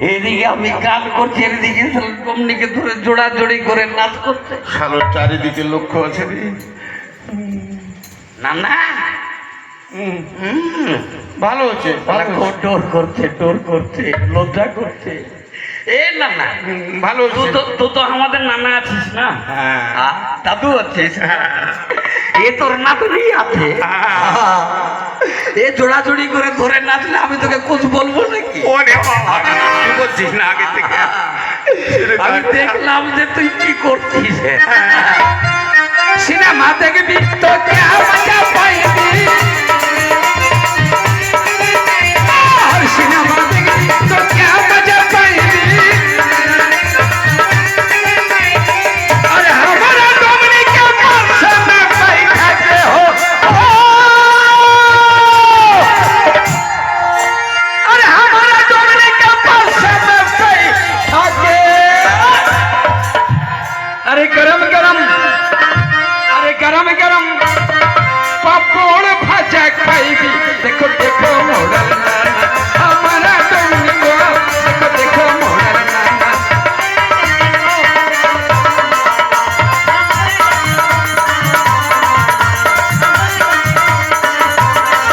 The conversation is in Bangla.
এদিকে আমি গান করছি, এদিকে কমনিকে ধরে জোড়াজোড়ি করে নাচ করছে। শালোর চারিদিকে লক্ষ্য আছে রে। না না ভালো হচ্ছে, ভালো হচ্ছে। টোর করছে, টোর করছে, লজ্জা করছে। এ না না ভালো হচ্ছে। তুই তো আমাদের নানা আছিস না? হ্যাঁ। দাদু আছিস? এ তোর নাতনি আছে। এ জোড়াজোড়ি করে ধরে নাচলে আমি তোকে কুছ বলবো নাকি? ওরে বাবা, কি বলছিস না আগে থেকে? আমি দেখলাম যে তুই কি করছিস। সিনেমা দেখবি তো কে মজা পাইবি, সিনেমা দেখবি তো কে মজা পাইবি। अरे हमारा डोमनी के पास में बैठा के हो, अरे हमारा डोमनी के पास में बैठा के, अरे गरम गरम, अरे गरम गरम पापड़ भाजा खाइबी। देखो देखो मोड़ा